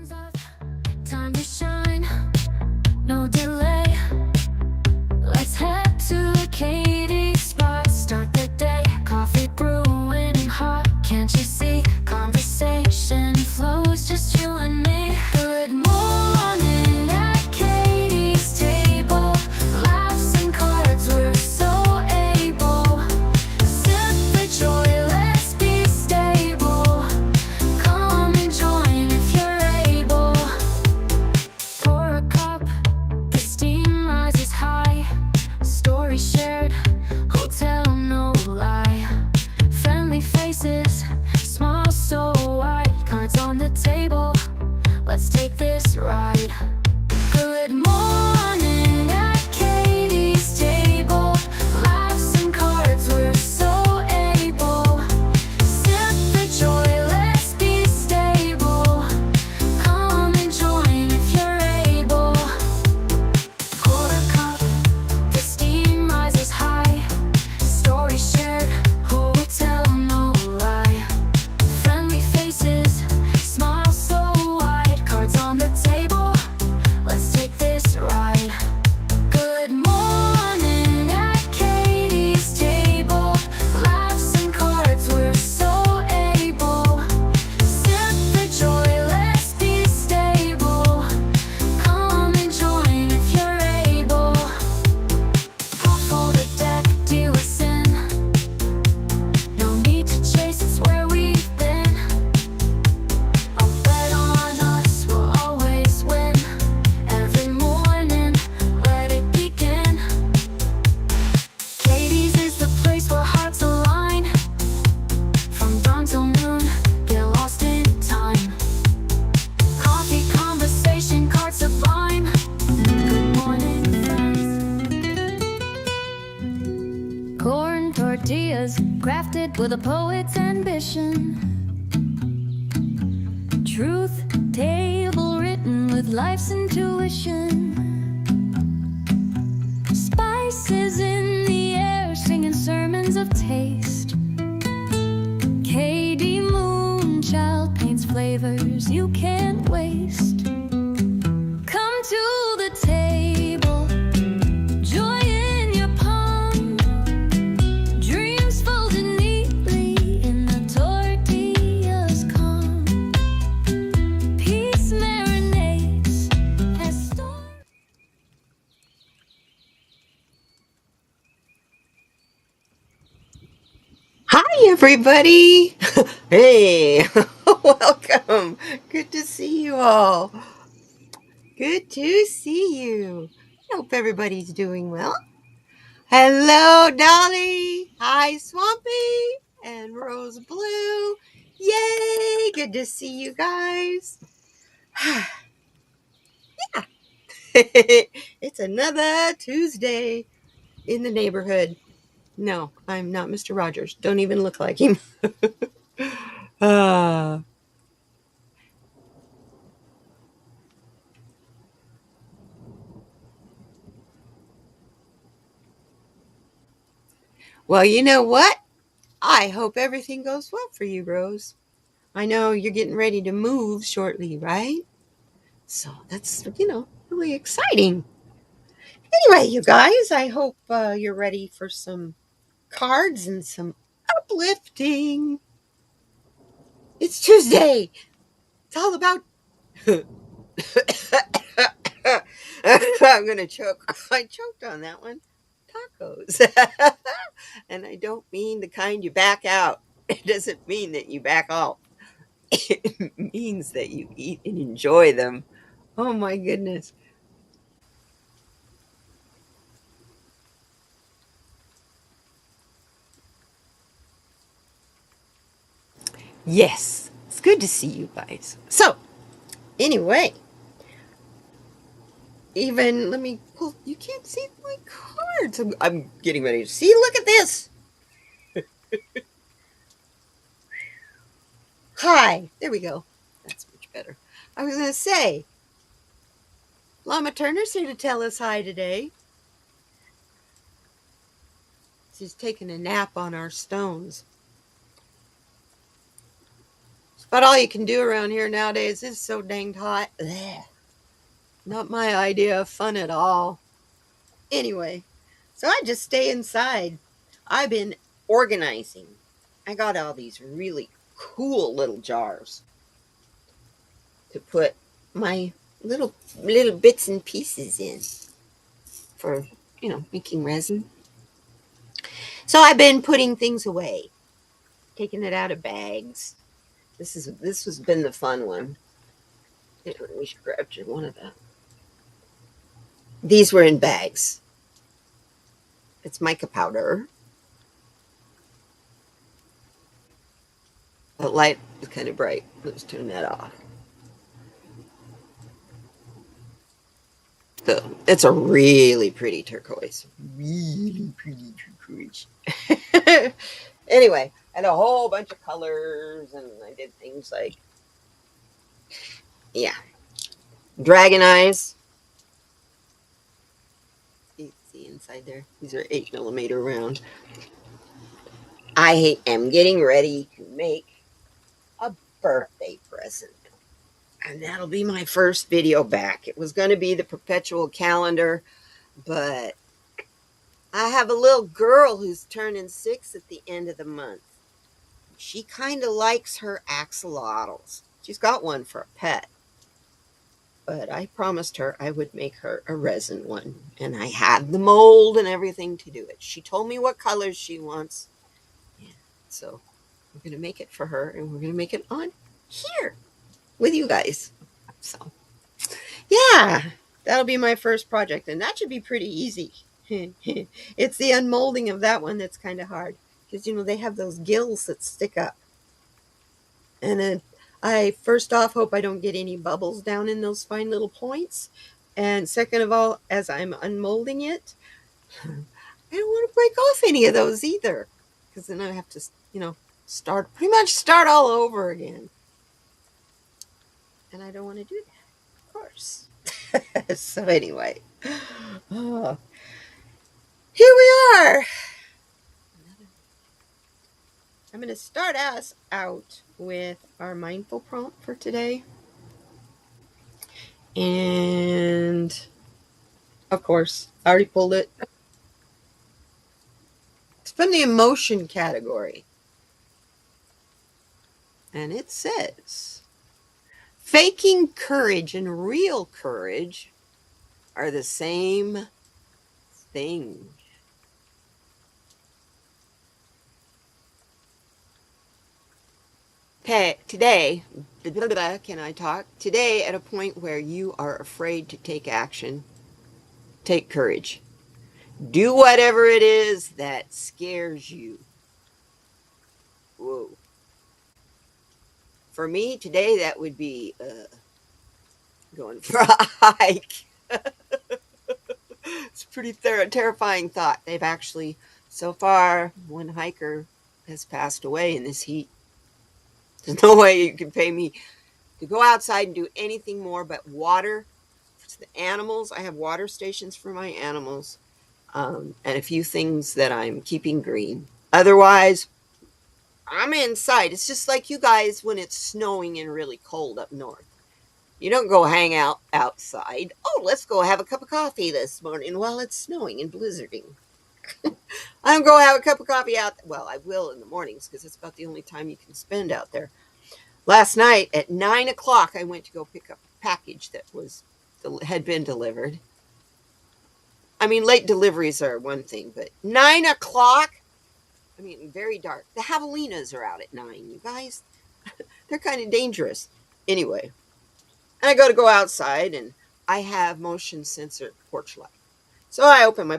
Time to shine, no delay. Let's head to the Katie spot. Start the day, coffee brewing hot. Can't you see? Conversation flows, just you and me. Good morning at Katie's table. Laughs and cards, we're so able. Sip the joy, let's be stable. Come and join if you're able. Pour a cup, the steam rises high. Story shared, hotel no lie. Friendly faces, smile so wide. Cards on the table, let's take this ride. Good morning at Katie's table. Laughs and cards, we're so able. Sip the joy, let's be stable. Come and join if you're able. Pour a cup, the steam rises high. Story shared, hotel no lie. Friendly faces, smile so wide. Cards on the table, let's take this ride. Good morning at Katie's table. Laughs and cards, we're so able. Sip the joy, let's be stable. Come and join if you're able. Pull the deck, do listen. No need to chase, it's where we've been. I'll bet on us, we'll always win. Every morning, let it begin. Katie's is the place where hearts align. From dawn till noon, get lost in time. Coffee, conversation, cards sublime. Good morning, friends. Corn tortillas, crafted with a poet's ambition. Truth, table written with life's intuition. Spices in the air, singing sermons of taste. Katie Moonchild paints flavors you can't waste. Come to the table, joy in your palm. Dreams folded neatly in the tortillas calm. Peace marinates as storm. Hi, everybody. Hey, welcome. Good to see you all. Good to see you. I hope everybody's doing well. Hello, Dolly. Hi, Swampy and Rose Blue. Yay, good to see you guys. Yeah, it's another Tuesday in the neighborhood. No, I'm not Mr. Rogers. Don't even look like him. Ah. Well, you know what? I hope everything goes well for you, Rose. I know you're getting ready to move shortly, right? So that's, really exciting. Anyway, you guys, I hope you're ready for some cards and some uplifting. It's Tuesday. It's all about. I'm going to choke. I choked on that one. Tacos. And I don't mean the kind you back out. It doesn't mean that you back off. It means that you eat and enjoy them. Oh my goodness. Yes, it's good to see you guys. So, anyway, even let me pull. You can't see my cards. I'm getting ready to see. Look at this. Hi. There we go. That's much better. I was going to say, Lama Turner's here to tell us hi today. She's taking a nap on our stones. But all you can do around here nowadays is so dang hot. Ugh. Not my idea of fun at all. Anyway, so I just stay inside. I've been organizing. I got all these really cool little jars to put my little bits and pieces in for, making resin. So I've been putting things away, taking it out of bags. This has been the fun one. We should grab one of them. These were in bags. It's mica powder. The light is kind of bright. Let's turn that off. So it's a really pretty turquoise. Really pretty turquoise. Anyway, I had a whole bunch of colors, and I did things like, yeah, dragon eyes. You see inside there? These are 8mm round. I am getting ready to make a birthday present. And that'll be my first video back. It was going to be the perpetual calendar, but I have a little girl who's turning 6 at the end of the month. She kind of likes her axolotls. She's got one for a pet. But I promised her I would make her a resin one. And I had the mold and everything to do it. She told me what colors she wants. Yeah, so we're going to make it for her, and we're going to make it on here with you guys. So, yeah, that'll be my first project. And that should be pretty easy. It's the unmolding of that one that's kind of hard. Because, they have those gills that stick up. And then I first off hope I don't get any bubbles down in those fine little points. And second of all, as I'm unmolding it, I don't want to break off any of those either. Because then I have to, pretty much start all over again. And I don't want to do that, of course. So anyway, oh, here we are. I'm going to start us out with our mindful prompt for today. And, of course, I already pulled it. It's from the emotion category. And it says, faking courage and real courage are the same thing. Today, can I talk? Today, at a point where you are afraid to take action, take courage. Do whatever it is that scares you. Whoa. For me, today, that would be going for a hike. It's a pretty terrifying thought. They've actually, so far, one hiker has passed away in this heat. There's no way you can pay me to go outside and do anything more but water. For the animals, I have water stations for my animals, and a few things that I'm keeping green. Otherwise, I'm inside. It's just like you guys when it's snowing and really cold up north. You don't go hang out outside. Oh, let's go have a cup of coffee this morning while it's snowing and blizzarding. I don't go have a cup of coffee out. Well, I will in the mornings because it's about the only time you can spend out there. Last night at 9 o'clock, I went to go pick up a package that had been delivered. I mean, late deliveries are one thing, but 9 o'clock? I mean, very dark. The javelinas are out at 9, you guys. They're kind of dangerous. Anyway, and I go outside, and I have motion sensor porch light. So I open my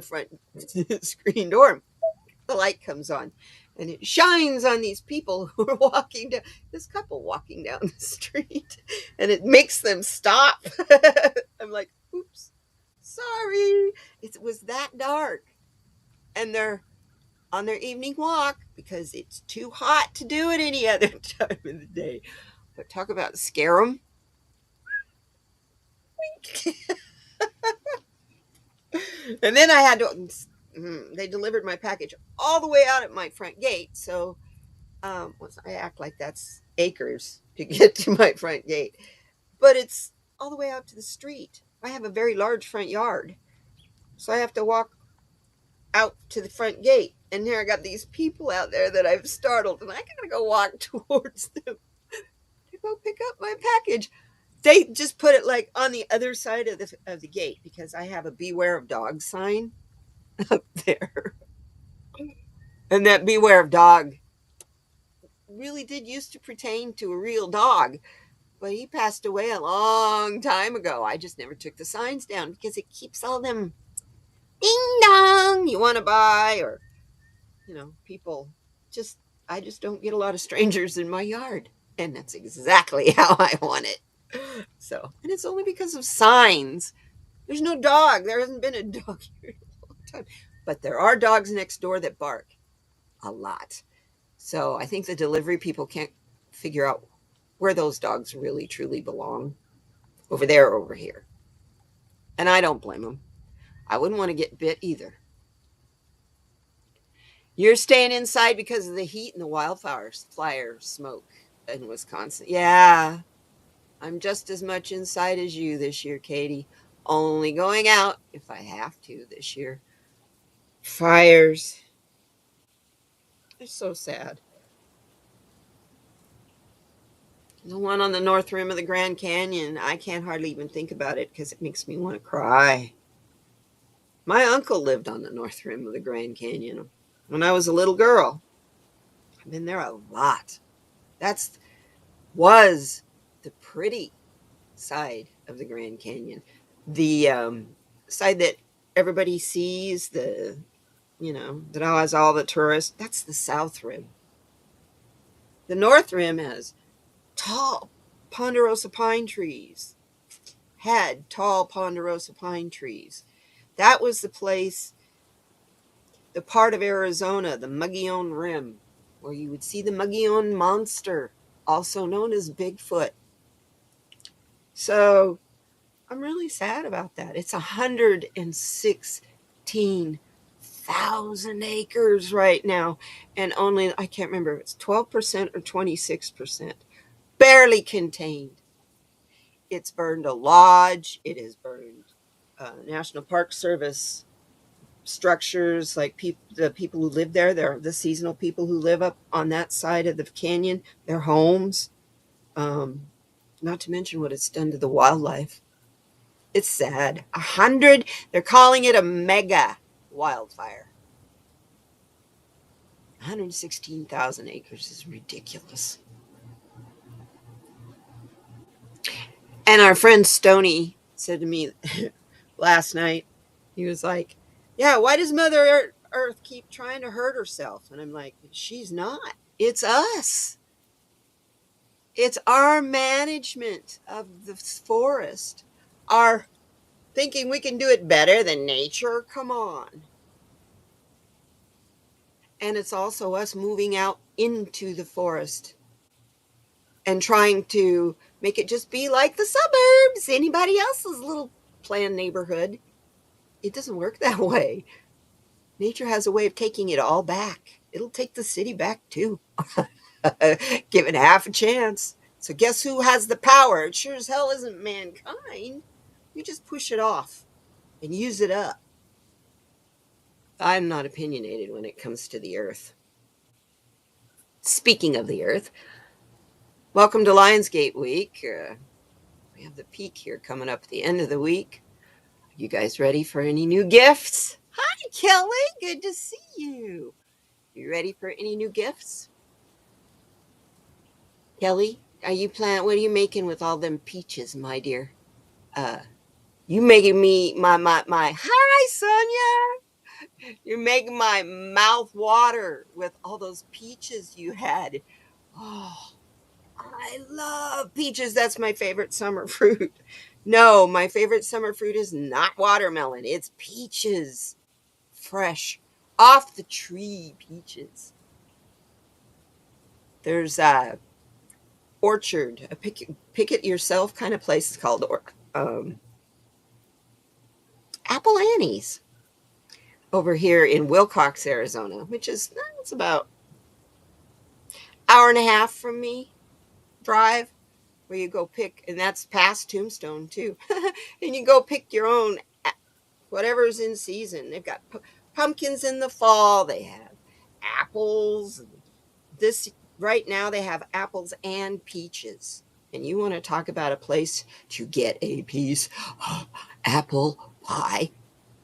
front screen door. The light comes on, and it shines on these people who are walking down, this couple walking down the street, and it makes them stop. I'm like, oops, sorry. It was that dark. And they're on their evening walk because it's too hot to do it any other time of the day. But talk about scare them. And then I had to, they delivered my package all the way out at my front gate. So I act like that's acres to get to my front gate, but it's all the way out to the street. I have a very large front yard, so I have to walk out to the front gate. And here I got these people out there that I've startled, and I gotta go walk towards them to go pick up my package. They just put it like on the other side of the gate because I have a beware of dog sign up there. And that beware of dog really did used to pertain to a real dog, but he passed away a long time ago. I just never took the signs down because it keeps all them ding dong you want to buy, or people just I just don't get a lot of strangers in my yard, and that's exactly how I want it. So, and it's only because of signs. There's no dog. There hasn't been a dog here in a long time, but there are dogs next door that bark a lot. So I think the delivery people can't figure out where those dogs really truly belong, over there or over here. And I don't blame them. I wouldn't want to get bit either. You're staying inside because of the heat and the wildfires, fire smoke in Wisconsin. Yeah, I'm just as much inside as you this year, Katie. Only going out if I have to this year. Fires. They're so sad. The one on the north rim of the Grand Canyon, I can't hardly even think about it because it makes me want to cry. My uncle lived on the north rim of the Grand Canyon when I was a little girl. I've been there a lot. That's was the pretty side of the Grand Canyon. The side that everybody sees, that has all the tourists, that's the south rim. The north rim has tall ponderosa pine trees, had tall ponderosa pine trees. That was the place, the part of Arizona, the Mogollon Rim, where you would see the Mogollon Monster, also known as Bigfoot. So I'm really sad about that. It's 116,000 acres right now, and only, I can't remember if it's 12% or 26%, barely contained. It's burned a lodge. It has burned National Park Service structures, like the people who live there. They're the seasonal people who live up on that side of the canyon, their homes. Not to mention what it's done to the wildlife. It's sad. 100, they're calling it a mega wildfire. 116,000 acres is ridiculous. And our friend Stony said to me last night, he was like, yeah, why does Mother Earth keep trying to hurt herself? And I'm like, she's not. It's us. It's our management of the forest. Our thinking we can do it better than nature. Come on. And it's also us moving out into the forest and trying to make it just be like the suburbs, anybody else's little planned neighborhood. It doesn't work that way. Nature has a way of taking it all back. It'll take the city back too. Give it half a chance. So guess who has the power? It sure as hell isn't mankind. You just push it off and use it up. I'm not opinionated when it comes to the earth. Speaking of the earth, welcome to Lionsgate Week. We have the peak here coming up at the end of the week. You guys ready for any new gifts? Hi, Kelly. Good to see you. You ready for any new gifts? Kelly, what are you making with all them peaches, my dear? You making me my hi, Sonia. You're making my mouth water with all those peaches you had. Oh, I love peaches. That's my favorite summer fruit. No, my favorite summer fruit is not watermelon. It's peaches. Fresh, off the tree peaches. There's a orchard, a pick it yourself kind of place. It's called Apple Annie's over here in Wilcox, Arizona, which is it's about hour and a half from me drive where you go pick, and that's past Tombstone too. And you go pick your own whatever's in season. They've got pumpkins in the fall. They have apples. This right now they have apples and peaches. And you want to talk about a place to get a piece of apple pie?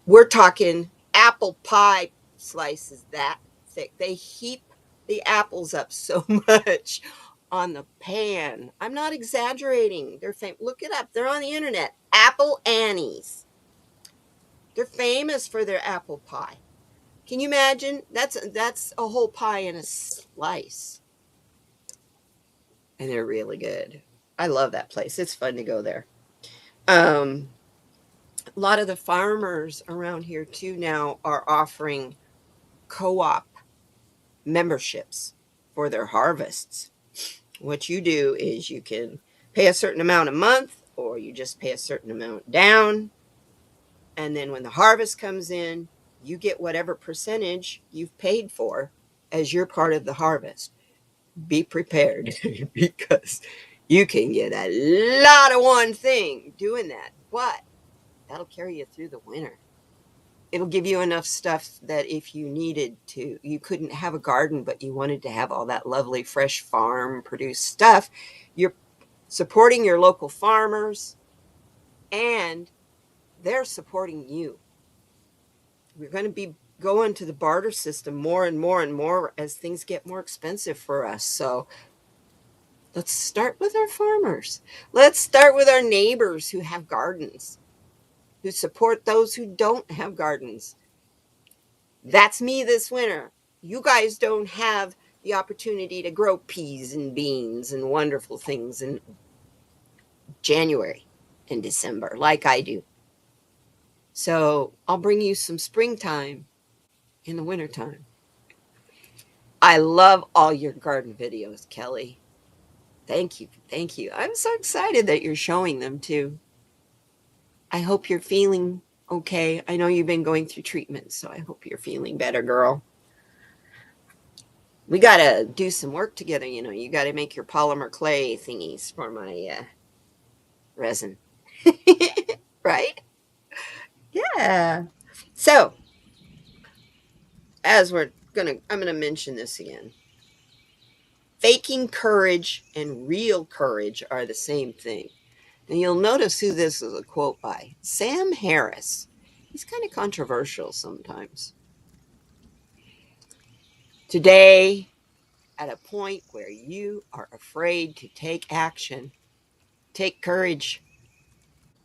We're talking apple pie slices that thick. They heap the apples up so much on the pan. I'm not exaggerating. They're famous. Look it up. They're on the internet. Apple Annie's. They're famous for their apple pie. Can you imagine? That's a whole pie in a slice. And they're really good. I love that place. It's fun to go there. A lot of the farmers around here too now are offering co-op memberships for their harvests. What you do is you can pay a certain amount a month, or you just pay a certain amount down. And then when the harvest comes in, you get whatever percentage you've paid for as your part of the harvest. Be prepared because you can get a lot of one thing doing that, but that'll carry you through the winter. It'll give you enough stuff that if you needed to, you couldn't have a garden, but you wanted to have all that lovely fresh farm produced stuff. You're supporting your local farmers and they're supporting you. We're going to be going to the barter system more and more and more as things get more expensive for us. So let's start with our farmers. Let's start with our neighbors who have gardens, who support those who don't have gardens. That's me this winter. You guys don't have the opportunity to grow peas and beans and wonderful things in January and December like I do. So I'll bring you some springtime in the wintertime. I love all your garden videos, Kelly. Thank you. Thank you. I'm so excited that you're showing them too. I hope you're feeling okay. I know you've been going through treatment, so I hope you're feeling better, girl. We got to do some work together. You know, you got to make your polymer clay thingies for my resin. Right? Yeah. So, as I'm going to mention this again. Faking courage and real courage are the same thing. And you'll notice who this is a quote by Sam Harris. He's kind of controversial sometimes. Today, at a point where you are afraid to take action, take courage,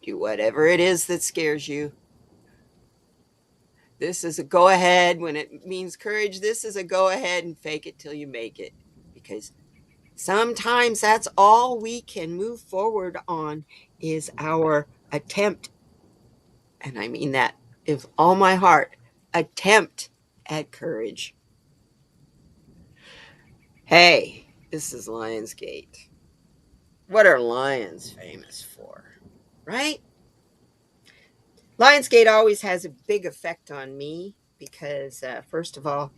do whatever it is that scares you. This is a go ahead. When it means courage, this is a go ahead and fake it till you make it. Because sometimes that's all we can move forward on is our attempt. And I mean that with all my heart. Attempt at courage. Hey, this is Lionsgate. What are lions famous for? Right? Lionsgate always has a big effect on me because, first of all,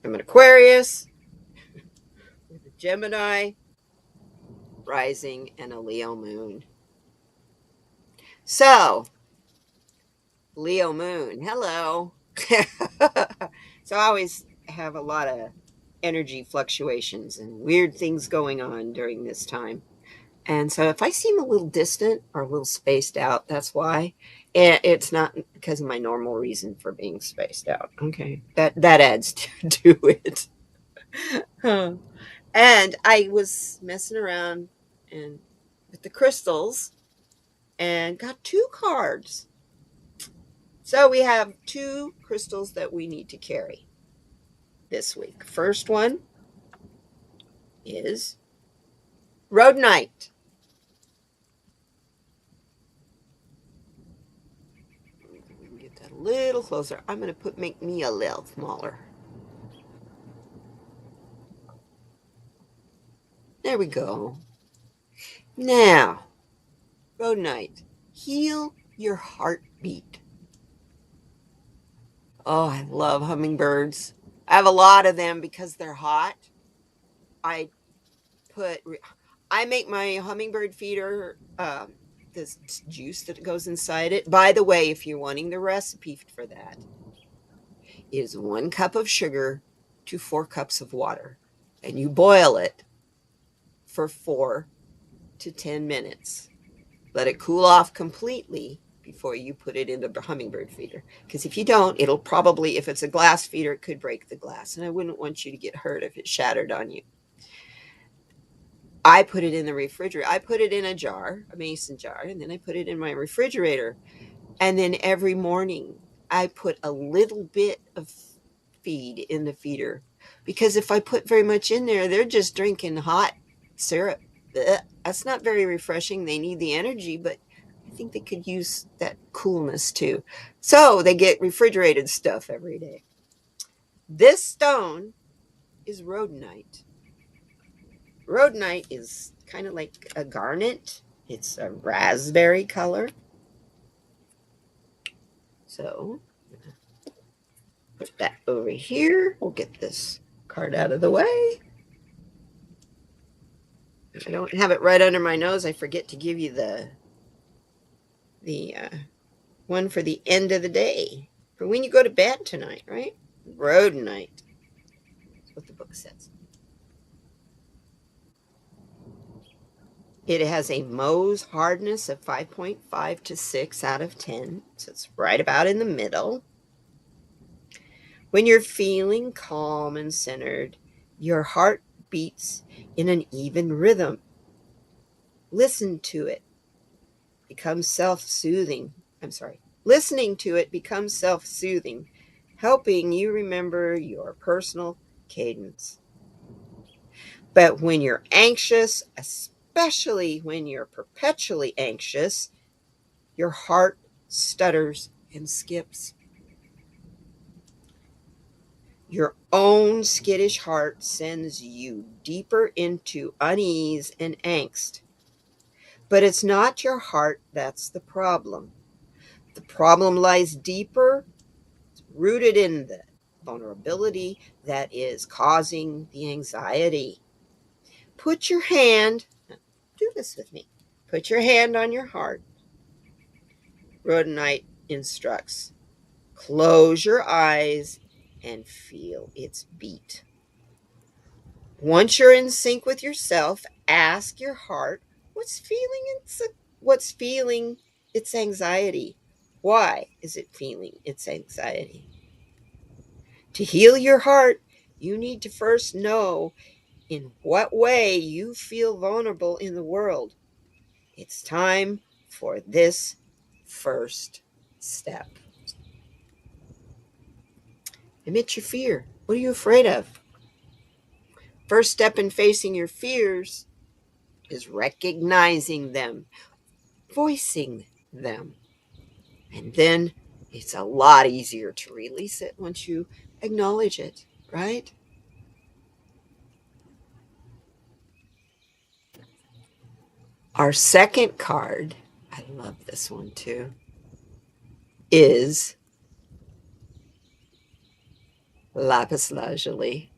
I'm an Aquarius with a Gemini rising and a Leo moon. So, Leo moon, hello. So I always have a lot of energy fluctuations and weird things going on during this time. And so if I seem a little distant or a little spaced out, that's why. It's not because of my normal reason for being spaced out. Okay. That adds to it. Huh. And I was messing around and with the crystals and got two cards. So we have two crystals that we need to carry this week. First one is rhodonite. Get that a little closer. I'm going to make me a little smaller. There we go. Now, rhodonite, heal your heartbeat. Oh, I love hummingbirds. I have a lot of them because they're hot. I make my hummingbird feeder, this juice that goes inside it. By the way, if you're wanting the recipe for that, is 1 cup of sugar to 4 cups of water, and you boil it for 4 to 10 minutes. Let it cool off completely before you put it in the hummingbird feeder. Because if you don't, it'll probably, if it's a glass feeder, it could break the glass. And I wouldn't want you to get hurt if it shattered on you. I put it in the refrigerator. I put it in a jar, a mason jar, and then I put it in my refrigerator. And then every morning I put a little bit of feed in the feeder. Because if I put very much in there, they're just drinking hot syrup. That's not very refreshing. They need the energy, but I think they could use that coolness too. So they get refrigerated stuff every day. This stone is rhodonite. Rhodonite is kind of like a garnet. It's a raspberry color. So put that over here. We'll get this card out of the way. If I don't have it right under my nose, I forget to give you the one for the end of the day. For when you go to bed tonight, right? Rhodonite. That's what the book says. It has a Mohs hardness of 5.5 to 6 out of 10. So it's right about in the middle. When you're feeling calm and centered, your heart beats in an even rhythm. Listen to it. Becomes self-soothing. Listening to it becomes self-soothing, helping you remember your personal cadence. But when you're anxious, especially when you're perpetually anxious, your heart stutters and skips. Your own skittish heart sends you deeper into unease and angst. But it's not your heart that's the problem. The problem lies deeper, rooted in the vulnerability that is causing the anxiety. Put your hand, do this with me. Put your hand on your heart. Rhodonite instructs. Close your eyes and feel its beat. Once you're in sync with yourself, ask your heart, what's feeling its anxiety? Why is it feeling its anxiety? To heal your heart, you need to first know in what way you feel vulnerable in the world. It's time for this first step. Admit your fear. What are you afraid of? First step in facing your fears is recognizing them, voicing them. And then it's a lot easier to release it once you acknowledge it, right? Our second card, I love this one too, is lapis lazuli.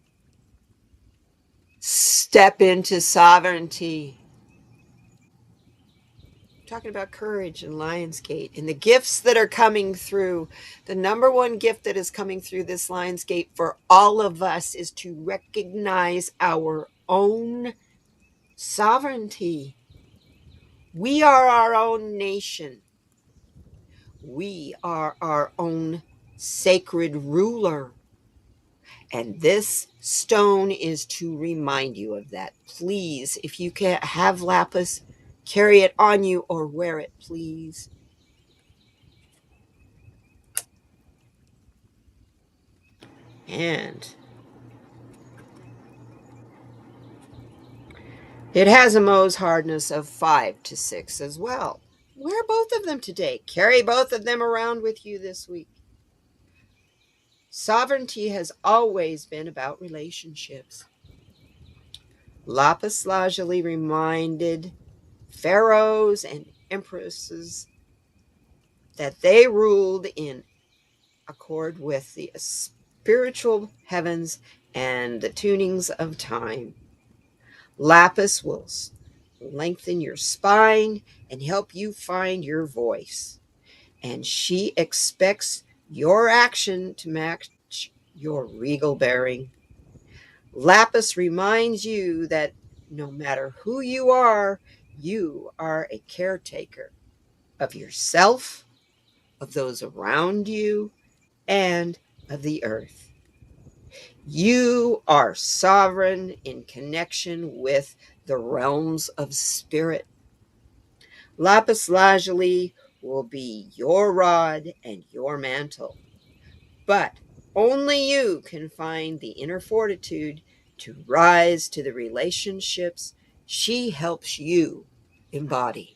Step into sovereignty. I'm talking about courage and Lionsgate and the gifts that are coming through. The number one gift that is coming through this Lionsgate for all of us is to recognize our own sovereignty. We are our own nation. We are our own sacred ruler. And this stone is to remind you of that. Please, if you can have lapis, carry it on you or wear it, please. And it has a Mohs hardness of 5 to 6 as well. Wear both of them today. Carry both of them around with you this week. Sovereignty has always been about relationships. Lapis lazuli reminded pharaohs and empresses that they ruled in accord with the spiritual heavens and the tunings of time. Lapis will lengthen your spine and help you find your voice. And she expects your action to match your regal bearing. Lapis reminds you that no matter who you are a caretaker of yourself, of those around you, and of the earth. You are sovereign in connection with the realms of spirit. Lapis lazuli will be your rod and your mantle, but only you can find the inner fortitude to rise to the relationships she helps you embody.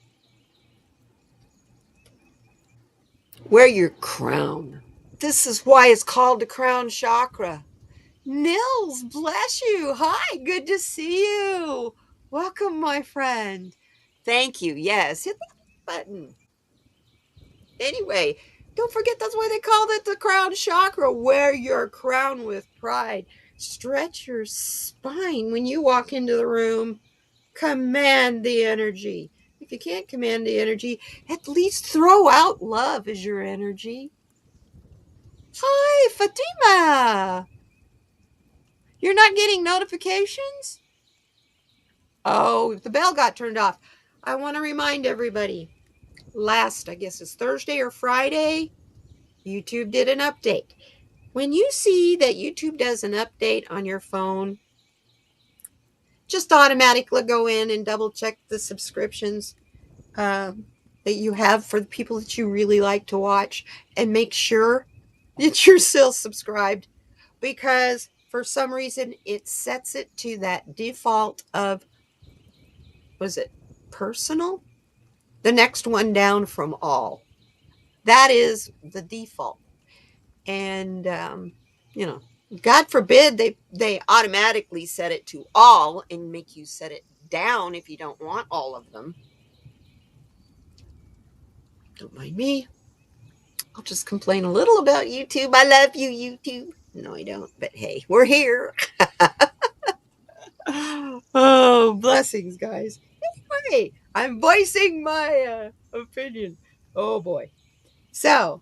Wear your crown. This is why it's called the crown chakra. Nils, bless you. Hi, good to see you. Welcome, my friend. Thank you. Yes, hit the button. Anyway, don't forget that's why they called it the crown chakra. Wear your crown with pride. Stretch your spine when you walk into the room. Command the energy. If you can't command the energy, at least throw out love as your energy. Hi, Fatima. You're not getting notifications? Oh, the bell got turned off. I want to remind everybody, I guess it's Thursday or Friday, YouTube did an update. When you see that YouTube does an update on your phone, just automatically go in and double check the subscriptions that you have for the people that you really like to watch, and make sure that you're still subscribed, because for some reason it sets it to that default of, was it personal? The next one down from all. That is the default. And, God forbid they automatically set it to all and make you set it down if you don't want all of them. Don't mind me. I'll just complain a little about YouTube. I love you, YouTube. No, I don't. But hey, we're here. Oh, blessings, guys. Anyway, I'm voicing my opinion. Oh, boy. So,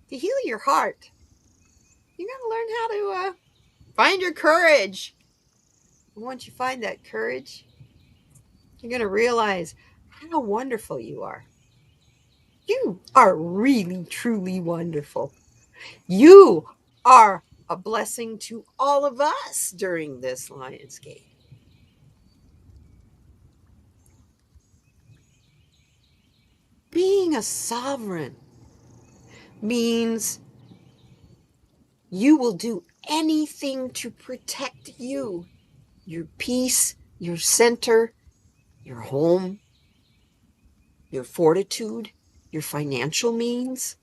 to heal your heart, you got to learn how to find your courage. And once you find that courage, you're going to realize how wonderful you are. You are really, truly wonderful. You are a blessing to all of us during this Lionsgate. Being a sovereign means you will do anything to protect you, your peace, your center, your home, your fortitude, your financial means.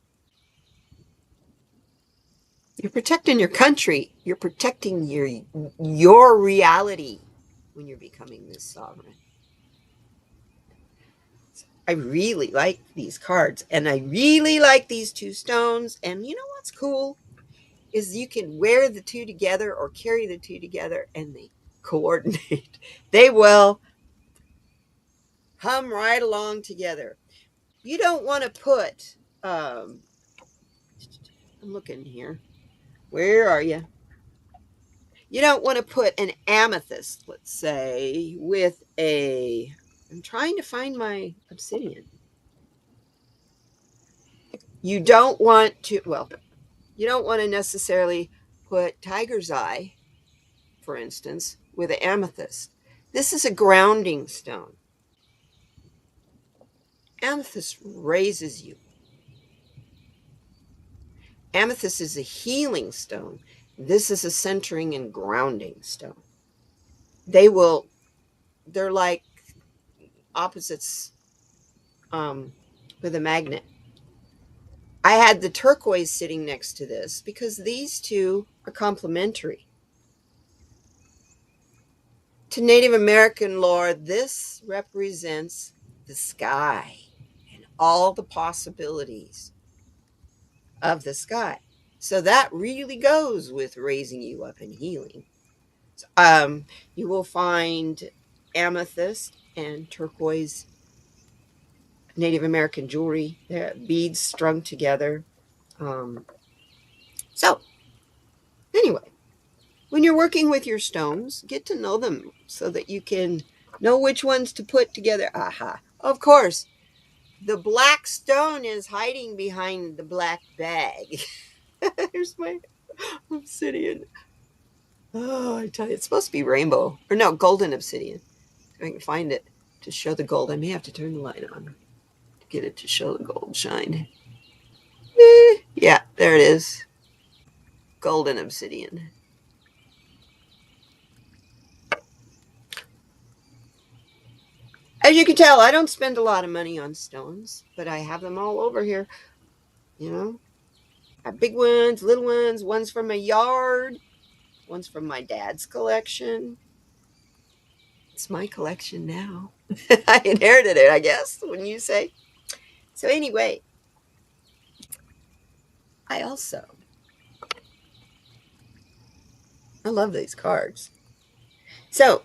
You're protecting your country. You're protecting your reality when you're becoming this sovereign. I really like these cards, and I really like these two stones. And you know what's cool is you can wear the two together or carry the two together, and they coordinate. They will hum right along together. You don't want to put, I'm looking here. Where are you? You don't want to put an amethyst, let's say, with I'm trying to find my obsidian. You don't want to, you don't want to necessarily put tiger's eye, for instance, with an amethyst. This is a grounding stone. Amethyst raises you. Amethyst is a healing stone. This is a centering and grounding stone. They're like opposites with a magnet. I had the turquoise sitting next to this because these two are complementary. To Native American lore, this represents the sky and all the possibilities of the sky. So that really goes with raising you up and healing. You will find amethyst and turquoise Native American jewelry. They're beads strung together. Um, so, anyway, when you're working with your stones, get to know them so that you can know which ones to put together. Aha. Of course, the black stone is hiding behind the black bag. Here's my obsidian. Oh, I tell you, it's supposed to be rainbow. Or no, golden obsidian. If I can find it to show the gold. I may have to turn the light on to get it to show the gold shine. Yeah, there it is. Golden obsidian. As you can tell, I don't spend a lot of money on stones, but I have them all over here. You know, I have big ones, little ones, ones from my yard, ones from my dad's collection. It's my collection now. I inherited it, I guess, wouldn't you say? So, anyway, I also, I love these cards. So,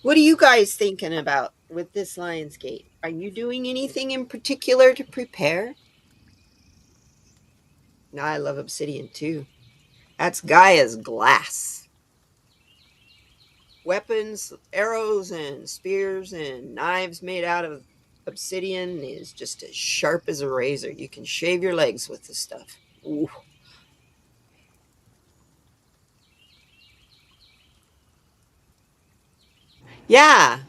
what are you guys thinking about with this Lionsgate? Are you doing anything in particular to prepare? No, I love obsidian too. That's Gaia's glass. Weapons, arrows, and spears and knives made out of obsidian is just as sharp as a razor. You can shave your legs with this stuff. Ooh. Yeah.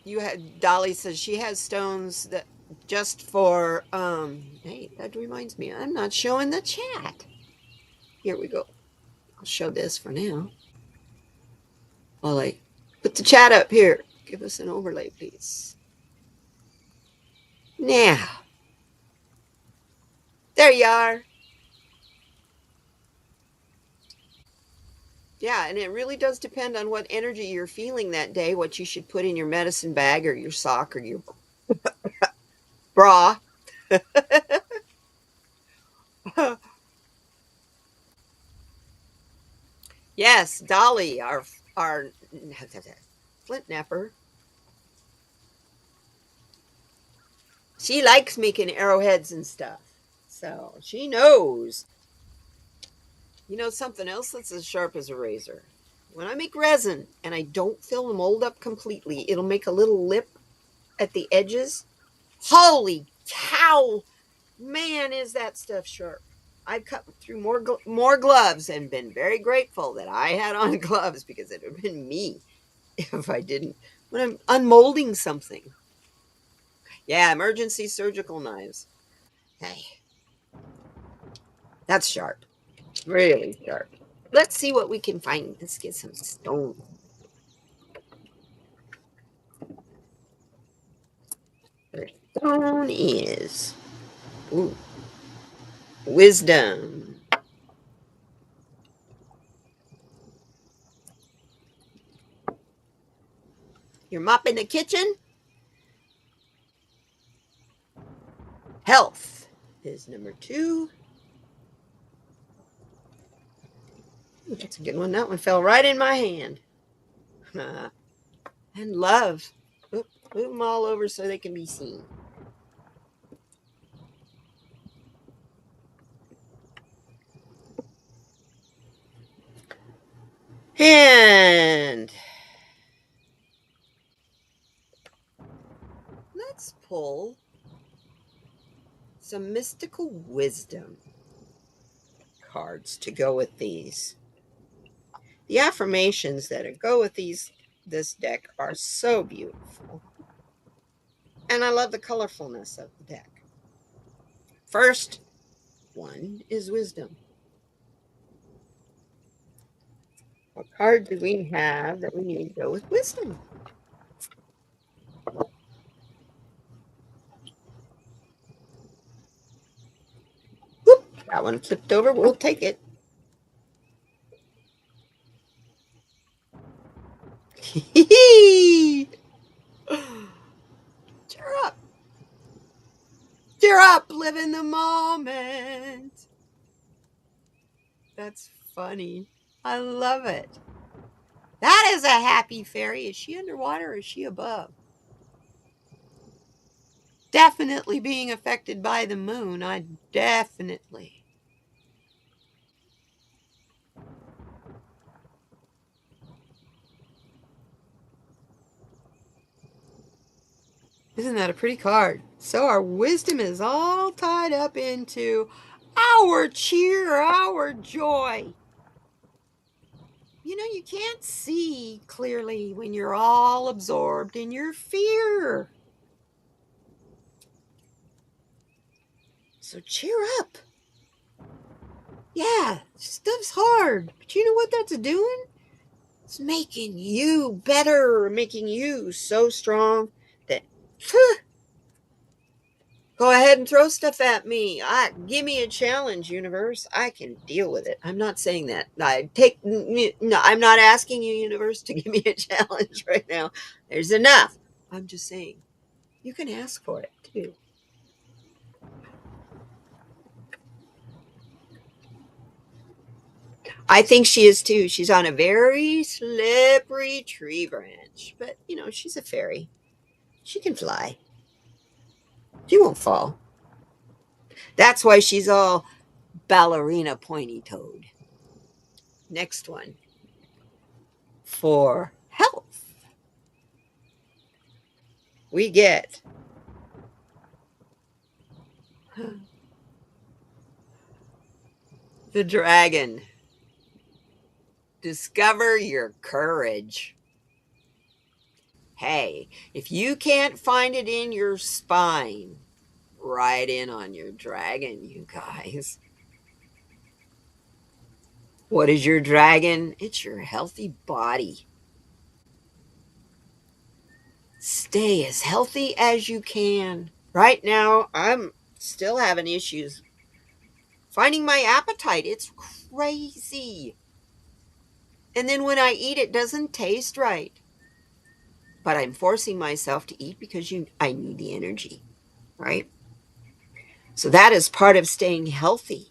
You had Dolly says she has stones that just for hey, that reminds me, I'm not showing the chat. Here we go. I'll show this for now. I'll like put the chat up here. Give us an overlay, please. Now, there you are. Yeah, and it really does depend on what energy you're feeling that day, what you should put in your medicine bag or your sock or your bra. Yes, Dolly, our flint napper. She likes making arrowheads and stuff. So she knows. You know something else that's as sharp as a razor? When I make resin and I don't fill the mold up completely, it'll make a little lip at the edges. Holy cow! Man, is that stuff sharp. I've cut through more gloves and been very grateful that I had on gloves because it would have been me if I didn't. When I'm unmolding something. Yeah, emergency surgical knives. Hey, that's sharp. Really sharp. Let's see what we can find. Let's get some stone. The stone is ooh, wisdom. You're mopping the kitchen? Health is number 2. Ooh, that's a good one. That one fell right in my hand. And love. Oop, move them all over so they can be seen. And let's pull some mystical wisdom cards to go with these. The affirmations that go with this deck are so beautiful. And I love the colorfulness of the deck. First one is wisdom. What card do we have that we need to go with wisdom? Whoop, that one flipped over. We'll take it. Cheer up. Cheer up. Live in the moment. That's funny. I love it. That is a happy fairy. Is she underwater or is she above? Definitely being affected by the moon. I definitely. Isn't that a pretty card? So our wisdom is all tied up into our cheer, our joy. You know, you can't see clearly when you're all absorbed in your fear. So cheer up. Yeah, stuff's hard, but you know what that's doing? It's making you better, making you so strong that go ahead and throw stuff at me. Give me a challenge, universe. I can deal with it. I'm not saying that. No, I'm not asking you, universe, to give me a challenge right now. There's enough. I'm just saying you can ask for it too. I think she is too. She's on a very slippery tree branch, but you know, she's a fairy. She can fly. She won't fall. That's why she's all ballerina pointy toed. Next one for health. We get the dragon. Discover your courage. Hey, if you can't find it in your spine, ride in on your dragon, you guys. What is your dragon? It's your healthy body. Stay as healthy as you can. Right now, I'm still having issues finding my appetite. It's crazy. And then when I eat, it doesn't taste right. But I'm forcing myself to eat because I need the energy, right? So that is part of staying healthy.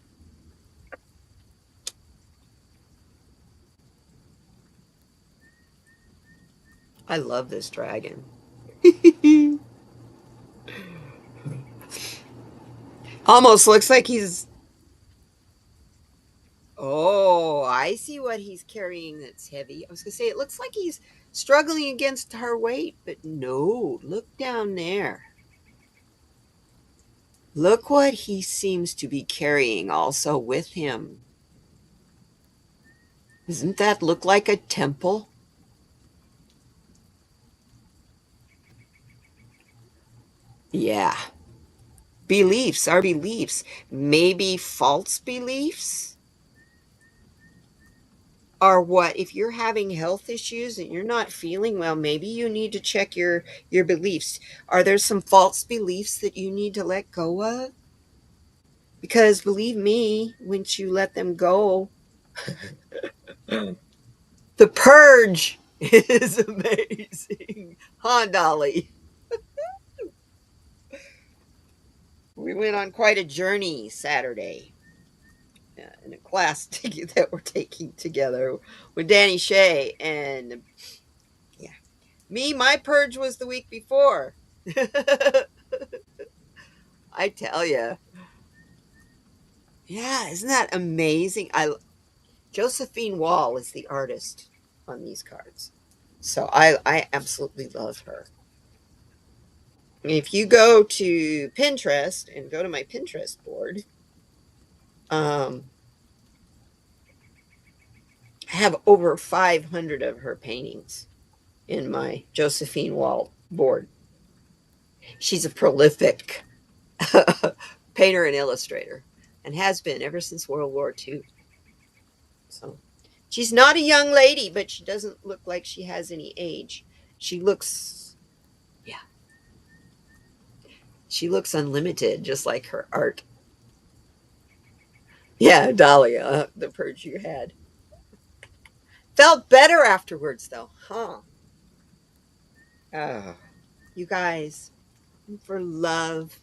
I love this dragon. Almost looks like he's. Oh, I see what he's carrying that's heavy. I was going to say, it looks like he's struggling against her weight, but no, look down there. Look what he seems to be carrying also with him. Doesn't that look like a temple? Yeah. Beliefs are beliefs. Maybe false beliefs are what if you're having health issues and you're not feeling well, maybe you need to check your beliefs. Are there some false beliefs that you need to let go of? Because believe me, once you let them go, the purge is amazing. Huh, Dolly? We went on quite a journey Saturday in a class that we're taking together with Danny Shea. And yeah, my purge was the week before. I tell you. Yeah, isn't that amazing? Josephine Wall is the artist on these cards. So I absolutely love her. If you go to Pinterest and go to my Pinterest board, um, I have over 500 of her paintings in my Josephine Wall board. She's a prolific painter and illustrator and has been ever since World War II. So she's not a young lady, but she doesn't look like she has any age. She looks, yeah, she looks unlimited, just like her art. Yeah, Dahlia, the purge you had. Felt better afterwards, though, huh? Oh, you guys, for love,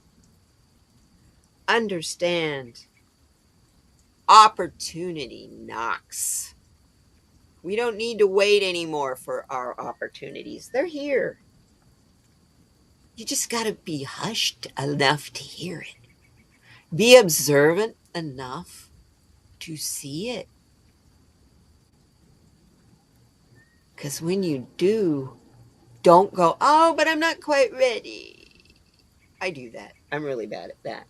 understand opportunity knocks. We don't need to wait anymore for our opportunities. They're here. You just got to be hushed enough to hear it. Be observant enough to see it. Because when you do, don't go, oh, but I'm not quite ready. I do that. I'm really bad at that.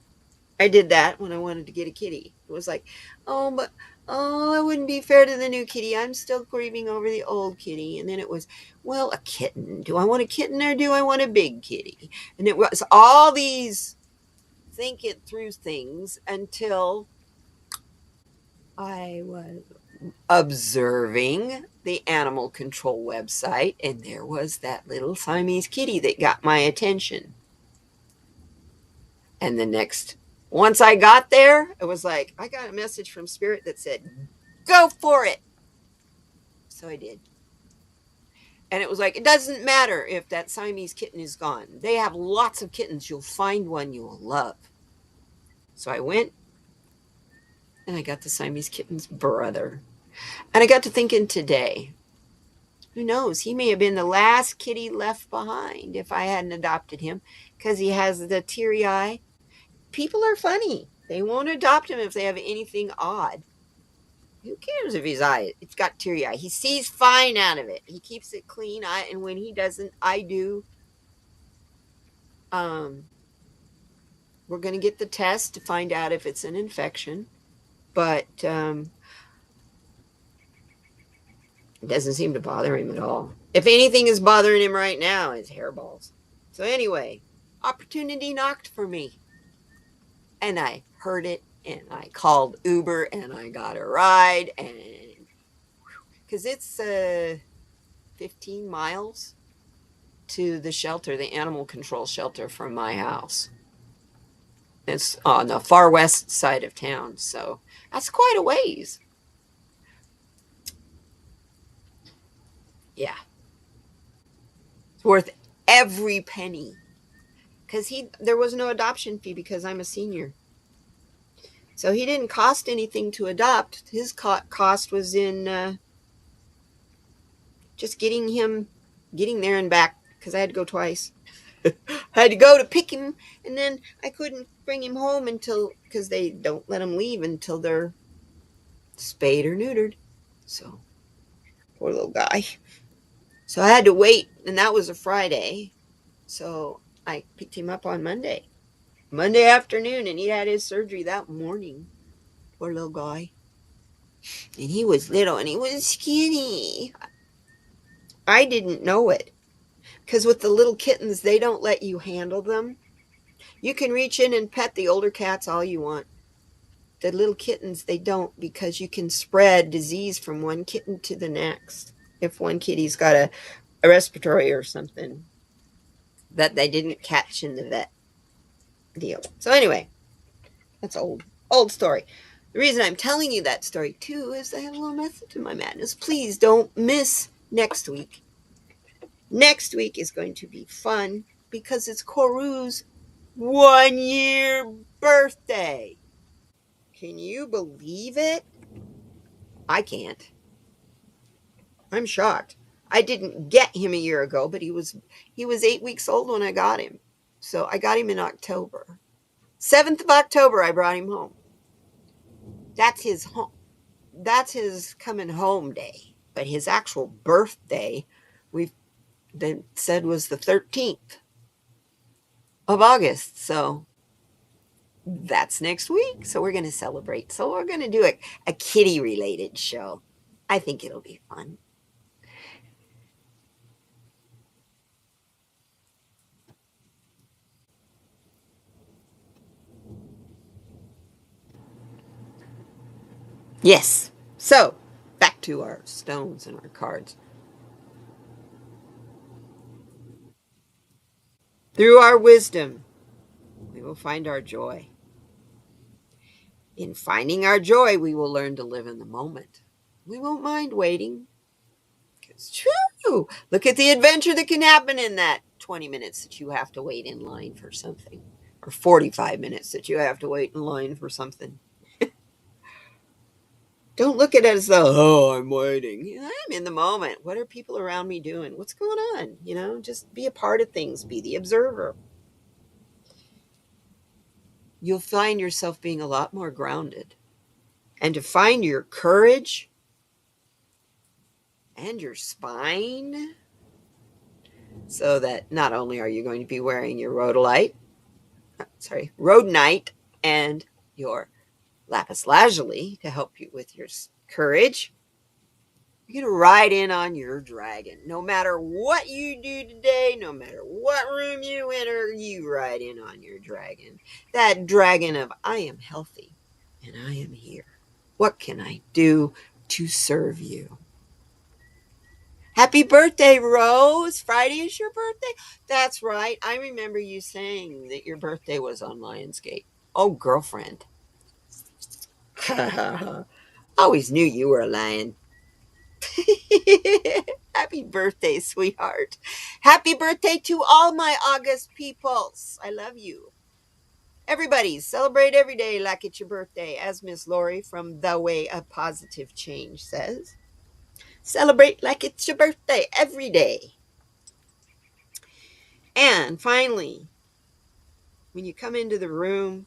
I did that when I wanted to get a kitty. It was like, oh, but oh, it wouldn't be fair to the new kitty. I'm still grieving over the old kitty. And then it was, well, a kitten. Do I want a kitten or do I want a big kitty? And it was all these think it through things until I was observing the animal control website, and there was that little Siamese kitty that got my attention. And once I got there, it was like, I got a message from Spirit that said, go for it. So I did. And it was like, it doesn't matter if that Siamese kitten is gone. They have lots of kittens. You'll find one you will love. So I went and I got the Siamese kitten's brother. And I got to thinking today, who knows? He may have been the last kitty left behind if I hadn't adopted him because he has the teary eye. People are funny. They won't adopt him if they have anything odd. Who cares if it's got teary eye? He sees fine out of it. He keeps it clean. And when he doesn't, I do. We're going to get the test to find out if it's an infection. But it doesn't seem to bother him at all. If anything is bothering him right now, it's hairballs. So anyway, opportunity knocked for me. And I heard it, and I called Uber, and I got a ride. And because it's 15 miles to the shelter, the animal control shelter from my house. It's on the far west side of town, so that's quite a ways. Yeah. It's worth every penny. Because there was no adoption fee because I'm a senior. So he didn't cost anything to adopt. His cost was in just getting there and back, because I had to go twice. I had to go to pick him, and then I couldn't bring him home because they don't let them leave until they're spayed or neutered. So, poor little guy. So I had to wait, and that was a Friday. So I picked him up on Monday afternoon, and he had his surgery that morning. Poor little guy. And he was little, and he was skinny. I didn't know it. Because with the little kittens, they don't let you handle them. You can reach in and pet the older cats all you want. The little kittens, they don't, because you can spread disease from one kitten to the next. If one kitty's got a respiratory or something that they didn't catch in the vet deal. So anyway, that's old story. The reason I'm telling you that story too is I have a little method to my madness. Please don't miss next week. Next week is going to be fun because it's Koru's 1-year birthday. Can you believe it? I can't. I'm shocked. I didn't get him a year ago, but he was 8 weeks old when I got him. So I got him in October. 7th of October, I brought him home. That's his home. That's his coming home day. But his actual birthday, they said was the 13th of August. So that's next week. So we're going to celebrate. So we're going to do a kitty related show. I think it'll be fun. Yes. So back to our stones and our cards. Through our wisdom, we will find our joy. In finding our joy, we will learn to live in the moment. We won't mind waiting. It's true. Look at the adventure that can happen in that 20 minutes that you have to wait in line for something, or 45 minutes that you have to wait in line for something. Don't look at it as though, oh, I'm waiting. I'm in the moment. What are people around me doing? What's going on? Just be a part of things, be the observer. You'll find yourself being a lot more grounded. And to find your courage and your spine, so that not only are you going to be wearing your rhodonite and your lapis lazuli to help you with your courage, you're going to ride in on your dragon. No matter what you do today, no matter what room you enter, you ride in on your dragon. That dragon of, I am healthy and I am here. What can I do to serve you? Happy birthday, Rose. Friday is your birthday? That's right. I remember you saying that your birthday was on Lionsgate. Oh, girlfriend. Always knew you were a lion. Happy birthday, sweetheart. Happy birthday to all my August peoples. I love you. Everybody, celebrate every day like it's your birthday, as Miss Lori from The Way of Positive Change says. Celebrate like it's your birthday every day. And finally, when you come into the room,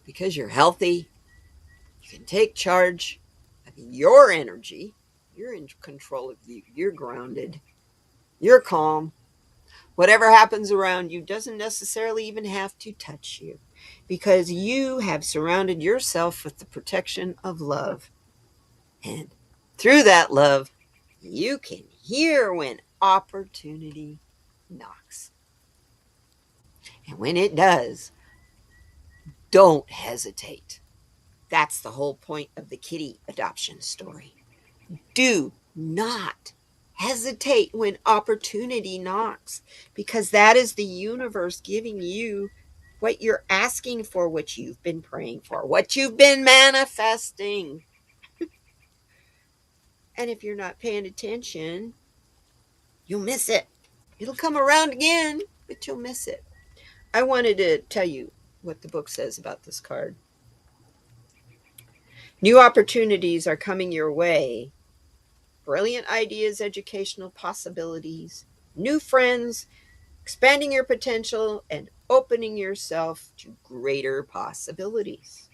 because you're healthy, you can take charge of your energy. You're in control of you. You're grounded. You're calm. Whatever happens around you doesn't necessarily even have to touch you, because you have surrounded yourself with the protection of love. And through that love, you can hear when opportunity knocks. And when it does, don't hesitate. That's the whole point of the kitty adoption story. Do not hesitate when opportunity knocks, because that is the universe giving you what you're asking for, what you've been praying for, what you've been manifesting. And if you're not paying attention, you'll miss it. It'll come around again, but you'll miss it. I wanted to tell you what the book says about this card. New opportunities are coming your way. Brilliant ideas, educational possibilities, new friends, expanding your potential, and opening yourself to greater possibilities.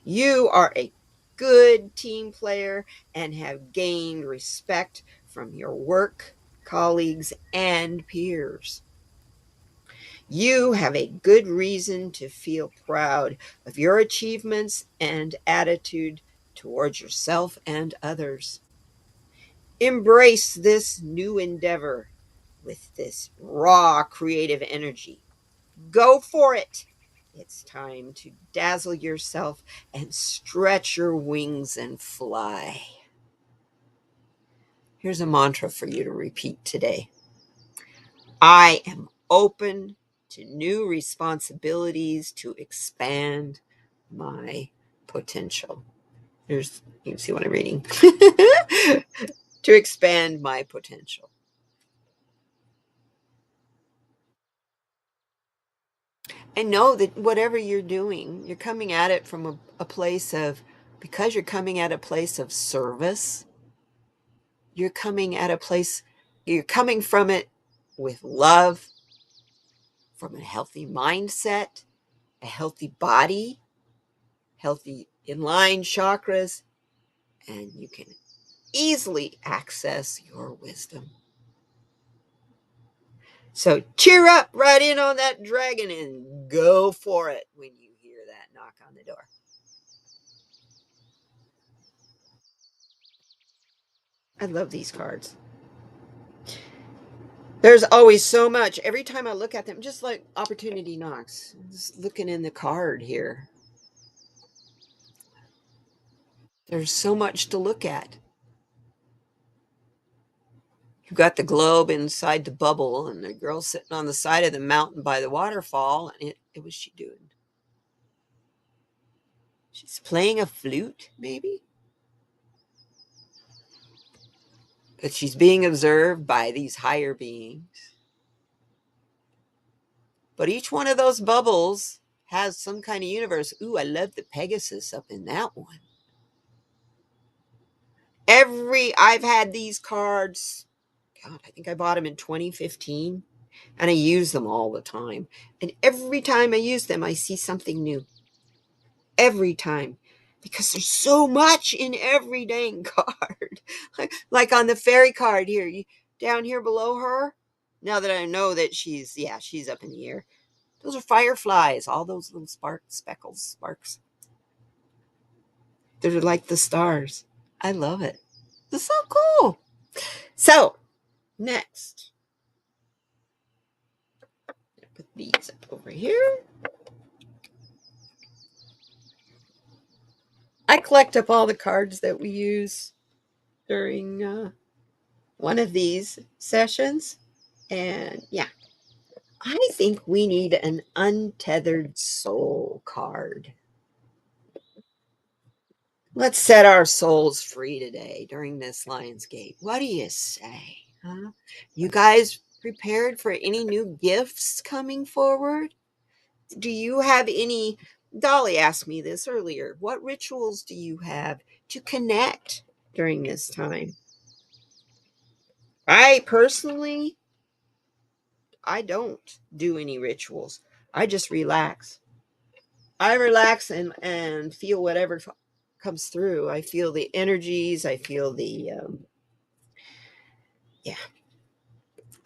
You are a good team player and have gained respect from your work, colleagues, and peers. You have a good reason to feel proud of your achievements and attitude towards yourself and others. Embrace this new endeavor with this raw creative energy. Go for it. It's time to dazzle yourself and stretch your wings and fly. Here's a mantra for you to repeat today. I am open to new responsibilities to expand my potential. You can see what I'm reading. To expand my potential. And know that whatever you're doing, you're coming at it from a place of, because you're coming at a place of service, you're coming from it with love, from a healthy mindset, a healthy body, healthy inline chakras, and you can easily access your wisdom. So cheer up, right in on that dragon, and go for it when you hear that knock on the door. I love these cards. There's always so much. Every time I look at them, just like opportunity knocks, just looking in the card here, there's so much to look at. You've got the globe inside the bubble, and the girl sitting on the side of the mountain by the waterfall. And it was she doing? She's playing a flute, maybe? But she's being observed by these higher beings. But each one of those bubbles has some kind of universe. Ooh, I love the Pegasus up in that one. I've had these cards. God, I think I bought them in 2015 and I use them all the time. And every time I use them, I see something new. Every time. Because there's so much in every dang card. Like on the fairy card here, down here below her. Now that I know that she's up in the air. Those are fireflies, all those little sparks. They're like the stars. I love it. It's so cool. So, next, put these up over here. I collect up all the cards that we use during one of these sessions. And yeah, I think we need an untethered soul card. Let's set our souls free today during this Lionsgate. What do you say? Huh? You guys prepared for any new gifts coming forward? Do you have any? Dolly asked me this earlier. What rituals do you have to connect during this time? I personally, I don't do any rituals. I just relax. I relax and feel whatever comes through. I feel the energies. I feel the yeah.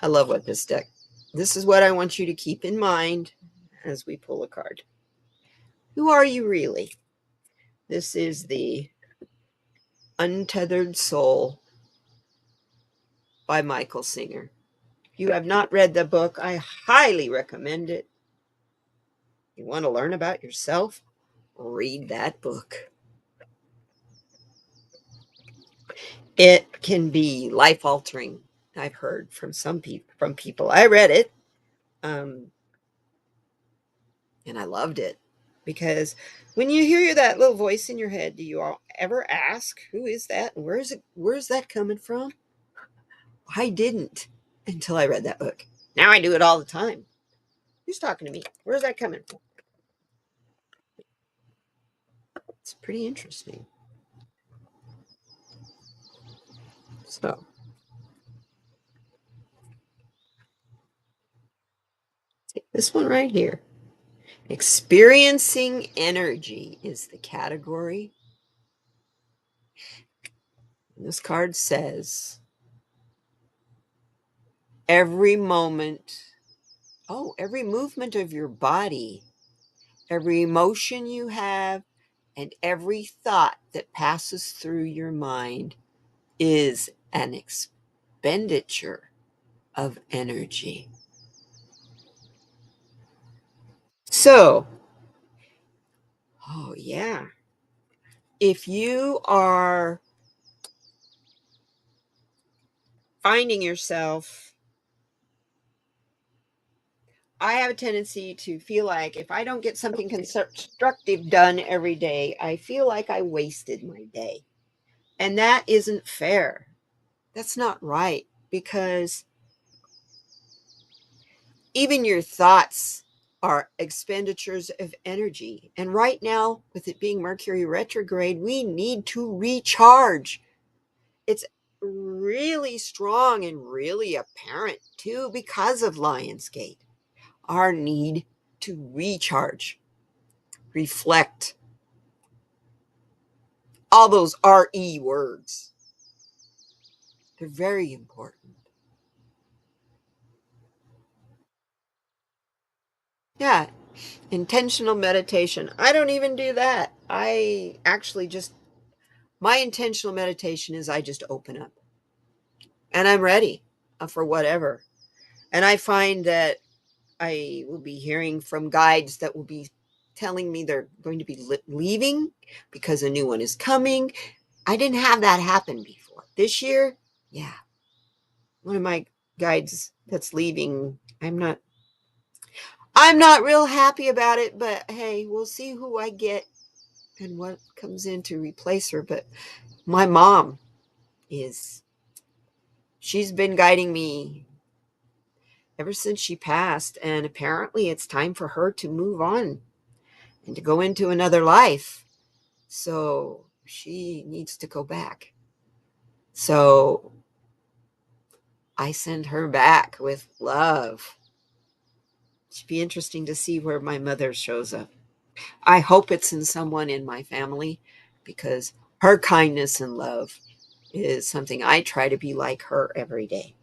I love what this deck. This is what I want you to keep in mind as we pull a card. Who are you really? This is the Untethered Soul by Michael Singer. If you have not read the book, I highly recommend it. You want to learn about yourself? Read that book. It can be life altering. I've heard from people. I read it, and I loved it because when you hear that little voice in your head, do you all ever ask, "Who is that? And where is it? Where is that coming from?" I didn't until I read that book. Now I do it all the time. Who's talking to me? Where's that coming from? It's pretty interesting. So, take this one right here. Experiencing energy is the category. This card says every every movement of your body, every emotion you have, and every thought that passes through your mind is an expenditure of energy. So, oh yeah, if you are finding yourself, I have a tendency to feel like if I don't get something constructive done every day, I feel like I wasted my day. And that isn't fair. That's not right because even your thoughts are expenditures of energy. And right now, with it being Mercury retrograde, we need to recharge. It's really strong and really apparent too because of Lionsgate. Our need to recharge, reflect, all those RE words. They're very important. Yeah, intentional meditation. I don't even do that. I actually just, my intentional meditation is I just open up and I'm ready for whatever. And I find that I will be hearing from guides that will be telling me they're going to be leaving because a new one is coming. I didn't have that happen before. This year, yeah, one of my guides that's leaving, I'm not real happy about it, but hey, we'll see who I get and what comes in to replace her. But my mom she's been guiding me ever since she passed, and apparently it's time for her to move on. and to go into another life. So she needs to go back. So I send her back with love. Should be interesting to see where my mother shows up. I hope it's in someone in my family, because her kindness and love is something I try to be like her every day.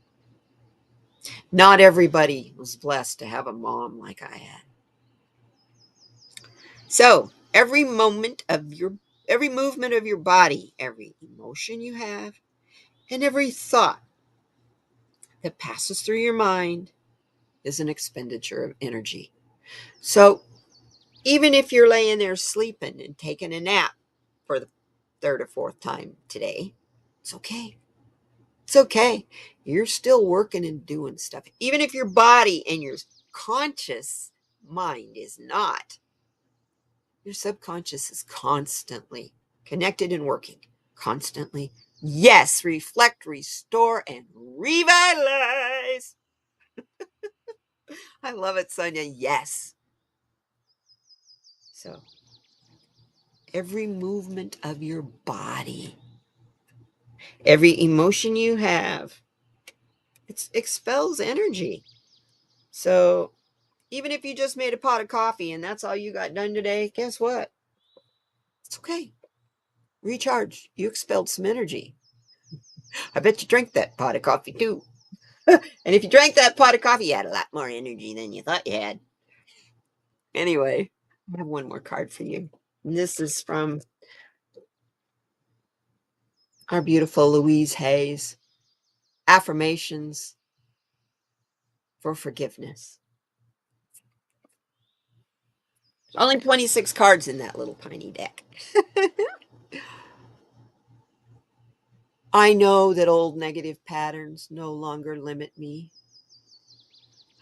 Not everybody was blessed to have a mom like I had. So every movement of your body, every emotion you have, and every thought that passes through your mind is an expenditure of energy. So even if you're laying there sleeping and taking a nap for the third or fourth time today, it's okay. It's okay. You're still working and doing stuff. Even if your body and your conscious mind is not, your subconscious is constantly connected and working. Constantly. Yes, reflect, restore, and revitalize. I love it, Sonia. Yes. So, every movement of your body, every emotion you have, it expels energy. So, even if you just made a pot of coffee and that's all you got done today, guess what? It's okay. Recharge. You expelled some energy. I bet you drank that pot of coffee too. And if you drank that pot of coffee, you had a lot more energy than you thought you had. Anyway, I have one more card for you. And this is from our beautiful Louise Hayes. Affirmations for forgiveness. There's only 26 cards in that little tiny deck. I know that old negative patterns no longer limit me.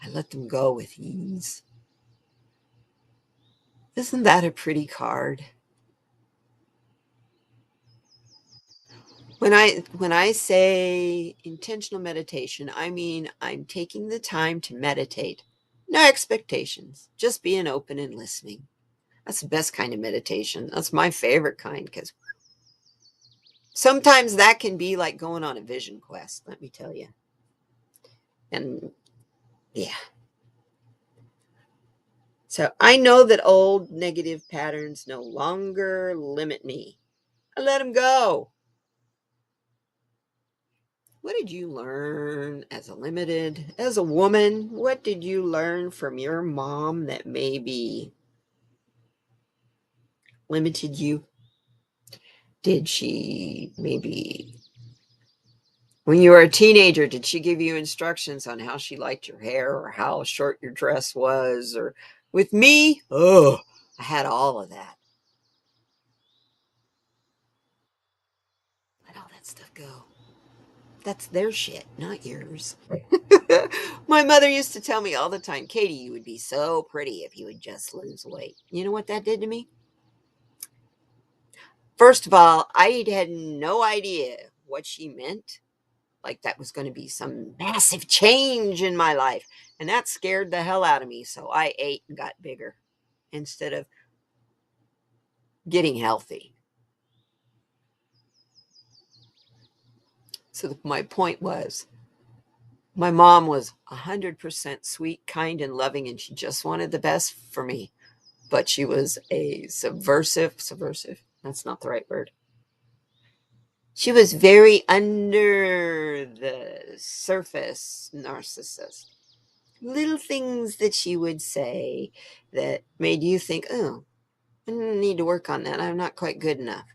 I let them go with ease. Isn't that a pretty card? When I say intentional meditation, I mean I'm taking the time to meditate. No expectations, just being open and listening. That's the best kind of meditation. That's my favorite kind, because sometimes that can be like going on a vision quest, let me tell you. And yeah. So I know that old negative patterns no longer limit me. I let them go. What did you learn as a woman? What did you learn from your mom that maybe limited you? Did she maybe, when you were a teenager, did she give you instructions on how she liked your hair or how short your dress was? Or with me, oh, I had all of that. Let all that stuff go. That's their shit, not yours. My mother used to tell me all the time, Katie, you would be so pretty if you would just lose weight. You know what that did to me? First of all, I had no idea what she meant. Like that was going to be some massive change in my life. And that scared the hell out of me. So I ate and got bigger instead of getting healthy. So my point was, my mom was 100% sweet, kind, and loving, and she just wanted the best for me. But she was a subversive. That's not the right word. She was very under the surface narcissist. Little things that she would say that made you think, oh, I need to work on that. I'm not quite good enough.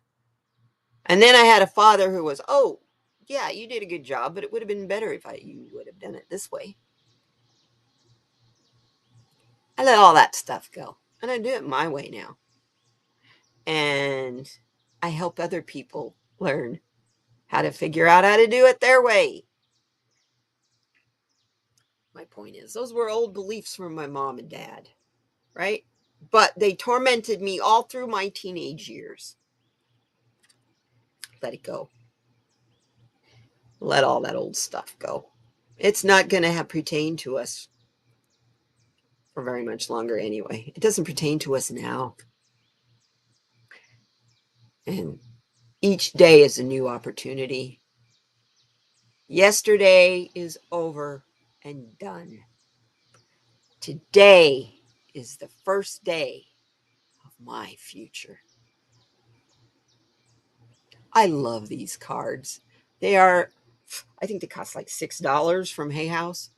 And then I had a father who was, oh, yeah, you did a good job, but it would have been better if you would have done it this way. I let all that stuff go. And I do it my way now. And I help other people learn how to figure out how to do it their way. My point is, those were old beliefs from my mom and dad, right? But they tormented me all through my teenage years. Let it go. Let all that old stuff go. It's not going to have pertain to us for very much longer anyway. It doesn't pertain to us now. And each day is a new opportunity. Yesterday is over and done. Today is the first day of my future. I love these cards. They are, I think they cost like $6 from Hay House.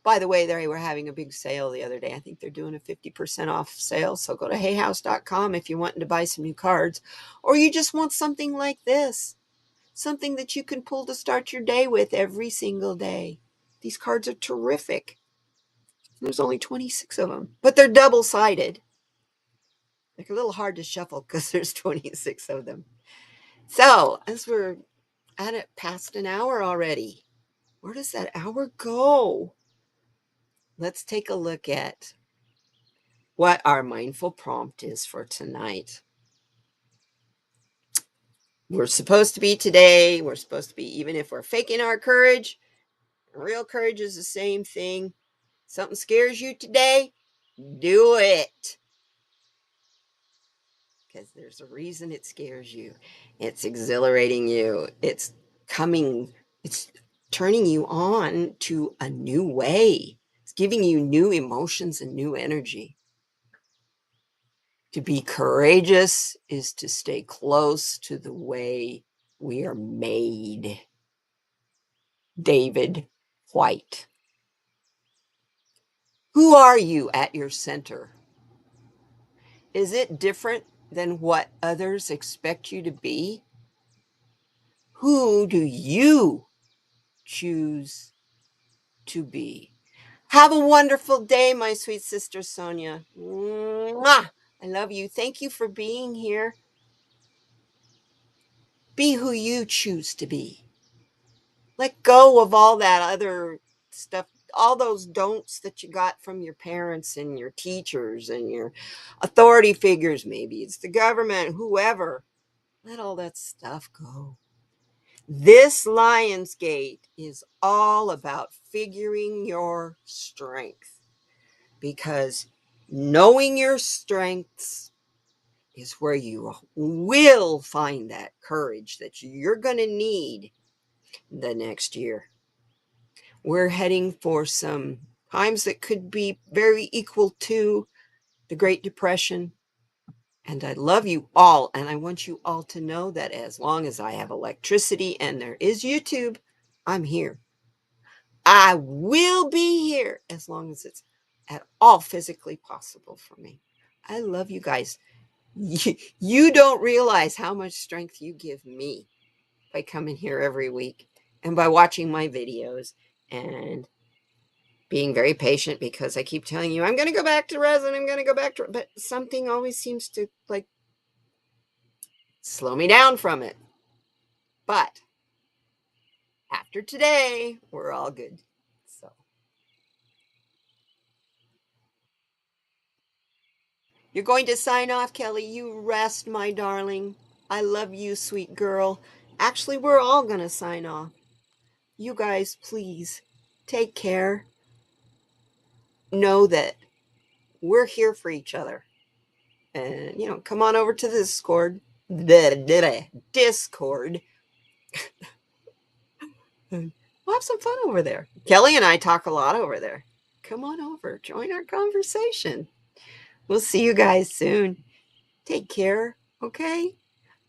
By the way, they were having a big sale the other day. I think they're doing a 50% off sale. So go to hayhouse.com if you're wanting to buy some new cards, or you just want something like this, something that you can pull to start your day with every single day. These cards are terrific. There's only 26 of them, but they're double-sided. They're a little hard to shuffle because there's 26 of them. So as we're at it past an hour already, where does that hour go? Let's take a look at what our mindful prompt is for tonight. We're supposed to be today. We're supposed to be, even if we're faking our courage, real courage is the same thing. Something scares you today, do it. Because there's a reason it scares you. It's exhilarating you. It's turning you on to a new way. It's giving you new emotions and new energy. To be courageous is to stay close to the way we are made. David White. Who are you at your center? Is it different than what others expect you to be? Who do you choose to be? Have a wonderful day, my sweet sister Sonia. Mwah! I love you. Thank you for being here. Be who you choose to be. Let go of all that other stuff, all those don'ts that you got from your parents and your teachers and your authority figures. Maybe it's the government, whoever. Let all that stuff go. This Lionsgate is all about figuring your strength, because knowing your strengths is where you will find that courage that you're going to need the next year. We're heading for some times that could be very equal to the Great Depression. And I love you all. And I want you all to know that as long as I have electricity and there is YouTube, I'm here. I will be here as long as it's at all physically possible for me. I love you guys. You don't realize how much strength you give me by coming here every week and by watching my videos and being very patient, because I keep telling you, I'm going to go back to resin. I'm going to go back to, but something always seems to like slow me down from it. But after today, we're all good. So you're going to sign off, Kelly. You rest, my darling. I love you, sweet girl. Actually, we're all going to sign off. You guys, please take care. Know that we're here for each other. And, come on over to the Discord. Discord. We'll have some fun over there. Kelly and I talk a lot over there. Come on over. Join our conversation. We'll see you guys soon. Take care, okay?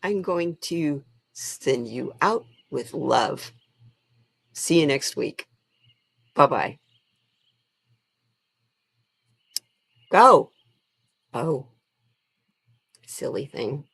I'm going to send you out with love. See you next week. Bye-bye. Go. Oh, silly thing.